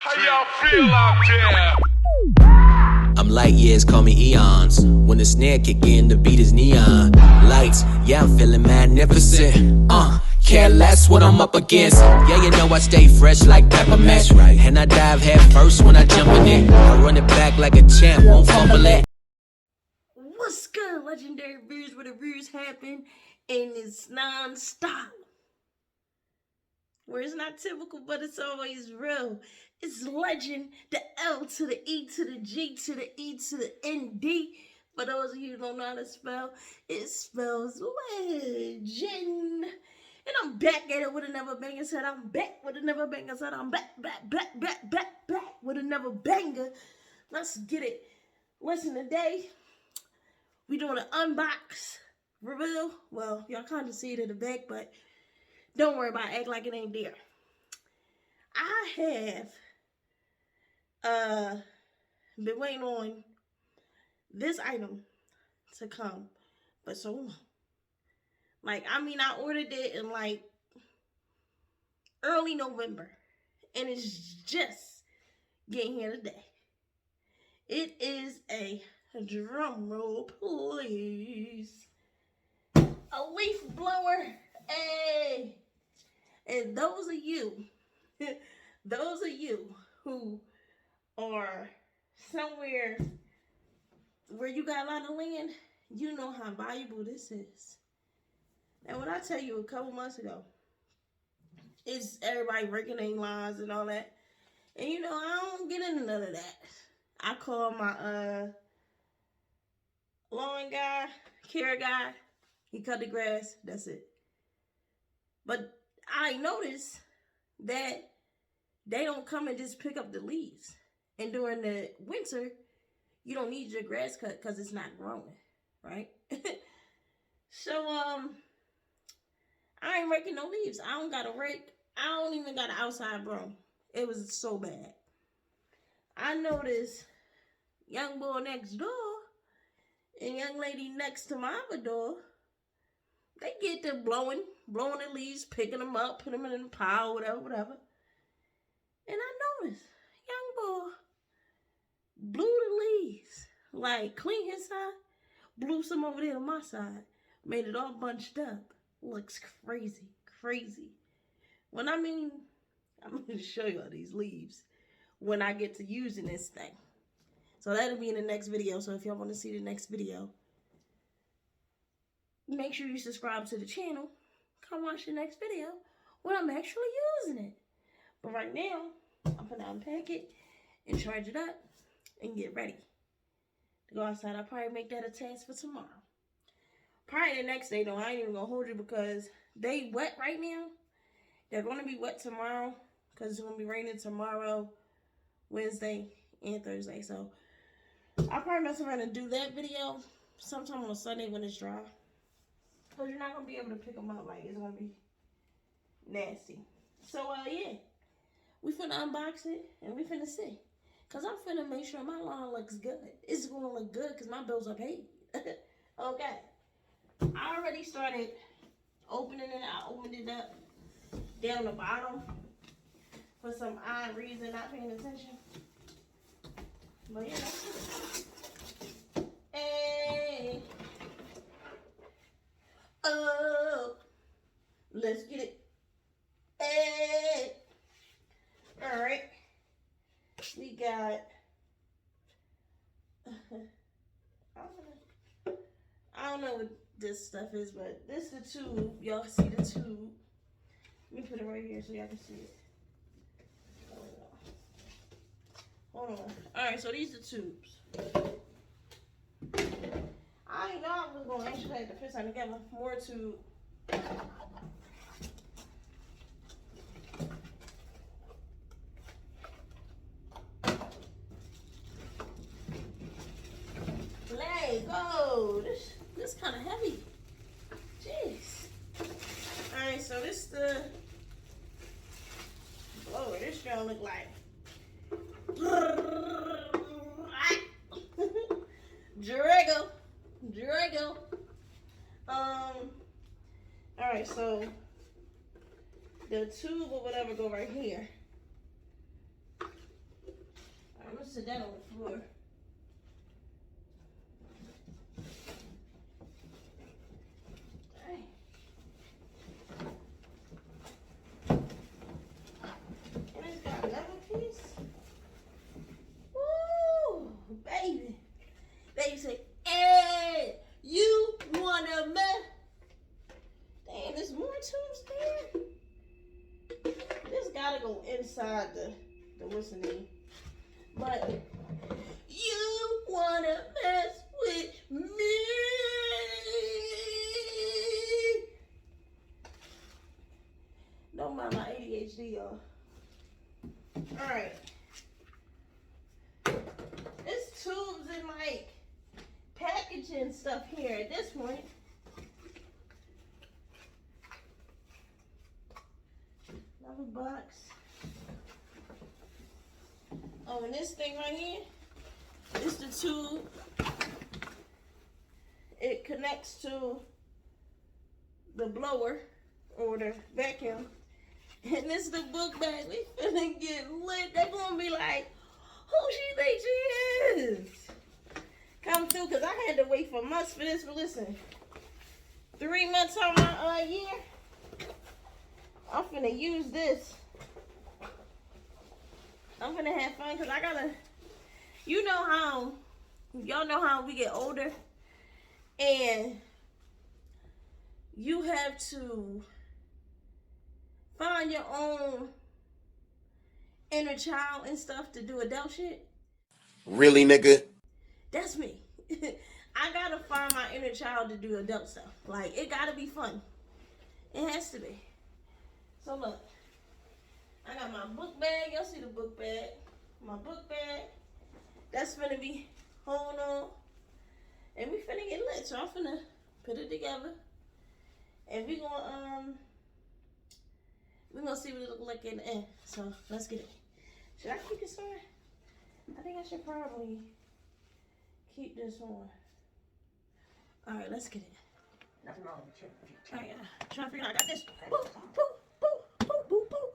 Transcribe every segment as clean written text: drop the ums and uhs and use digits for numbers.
How y'all feel out there? I'm light years, call me eons. When the snare kick in, the beat is neon. Lights, yeah, I'm feeling magnificent. Care less what I'm up against. Yeah, you know I stay fresh like peppermint. Right. And I dive head first when I jump in it. I run it back like a champ, won't fumble it. What's good, legendary reviews, where the reviews happen and it's non-stop. Where it's not typical, but it's always real. It's legend, the L to the E to the G to the E to the ND. For those of you who don't know how to spell, it spells legend. And I'm back at it with another banger. Said I'm back with another banger. Said I'm back with another banger. Let's get it. Listen, today we doing an unbox reveal. Well, y'all kind of see it in the back, but don't worry about it. Act like it ain't there. I have been waiting on this item to come for so long. Like, I ordered it in like early November, and it's just getting here today. It is a drum roll, please. A leaf blower. Hey. And those of you who are somewhere where you got a lot of land, you know how valuable this is. And what I tell you a couple months ago, is everybody breaking their lines and all that. And you know, I don't get into none of that. I call my lawn guy, care guy. He cut the grass. That's it. But I noticed that they don't come and just pick up the leaves. And during the winter, you don't need your grass cut because it's not growing, right? So, I ain't raking no leaves. I don't got a rake. I don't even got an outside broom. It was so bad. I noticed young boy next door and young lady next to my other door, they get to blowing the leaves, picking them up, putting them in the pile, whatever. And I noticed, young boy blew the leaves, like clean his side, blew some over there to my side, made it all bunched up. Looks crazy. When I'm going to show you all these leaves when I get to using this thing. So that'll be in the next video. So if y'all want to see the next video, make sure you subscribe to the channel. Come watch the next video when I'm actually using it. But right now, I'm going to unpack it and charge it up and get ready to go outside. I'll probably make that a task for tomorrow. Probably the next day, though. I ain't even going to hold you because they wet right now. They're going to be wet tomorrow because it's going to be raining tomorrow, Wednesday, and Thursday. So I'll probably mess around and do that video sometime on Sunday when it's dry. Because you're not going to be able to pick them up. Like, it's going to be nasty. So, yeah. We finna unbox it and we finna see. Because I'm finna make sure my lawn looks good. It's going to look good because my bills are paid. Okay. I already started opening it. I opened it up down the bottom for some odd reason, not paying attention. But yeah, that's it. Hey. Oh. Let's get it. Hey. Alright. We got I don't know what this stuff is, but this is the tube. Y'all see the tube. Let me put it right here so y'all can see it. Hold on. Alright, so these are tubes. I didn't know I was going to actually have to put something together. More tube. Go. This kind of heavy. Jeez. Alright, so this the blower. This gonna look like Drago. Alright, so the tube or whatever go right here. just sit down on the floor. And it's got another piece. Woo, baby. Baby say, hey, you wanna mess? Damn, there's more tunes there. This gotta go inside the what's the name? But you wanna mess with me? Don't mind my ADHD, y'all. All right. There's tubes and like packaging stuff here at this point. Another box. Oh, and this thing right here is the tube. It connects to the blower or the vacuum. And this is the book bag. We finna get lit. They're gonna be like, who she think she is? Come through, because I had to wait for months for this. But listen, 3 months on my year, I'm finna use this. I'm gonna have fun because I gotta, y'all know how we get older and you have to find your own inner child and stuff to do adult shit. Really, nigga? That's me. I gotta find my inner child to do adult stuff. Like, it gotta be fun. It has to be. So look. I got my book bag. Y'all see the book bag. My book bag. That's finna be holding on. And we finna get lit. So I'm finna put it together. And we gonna see what it look like in the end. So let's get it. Should I keep this on? I think I should probably keep this on. Alright, let's get it. Nothing wrong with it. Alright, trying to figure out. I got this. Boop, boop, boop, boop, boop, boop.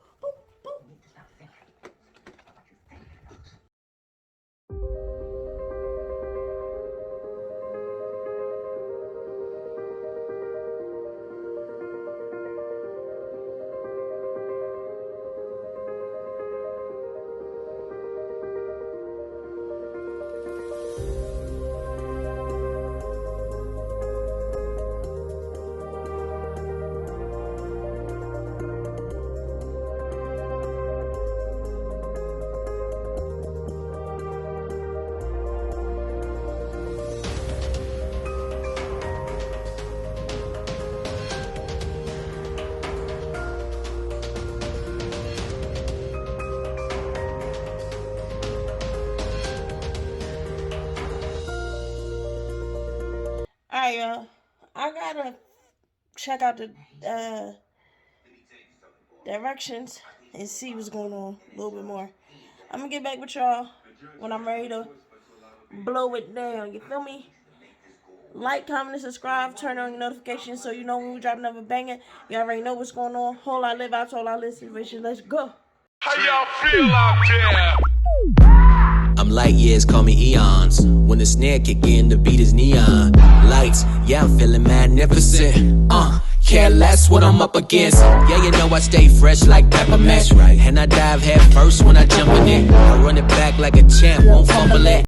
Alright, y'all. I gotta check out the directions and see what's going on a little bit more. I'm gonna get back with y'all when I'm ready to blow it down. You feel me? Like, comment, and subscribe. Turn on your notifications so you know when we drop another banger. You already know what's going on. Whole lot live out to all our listeners. Let's go. How y'all feel out there? I'm light years, call me eons. When the snare kick in, the beat is neon. Lights, yeah, I'm feeling magnificent. Care less what I'm up against. Yeah, you know I stay fresh like peppermint. And I dive head first when I jump in it. I run it back like a champ, won't fumble it.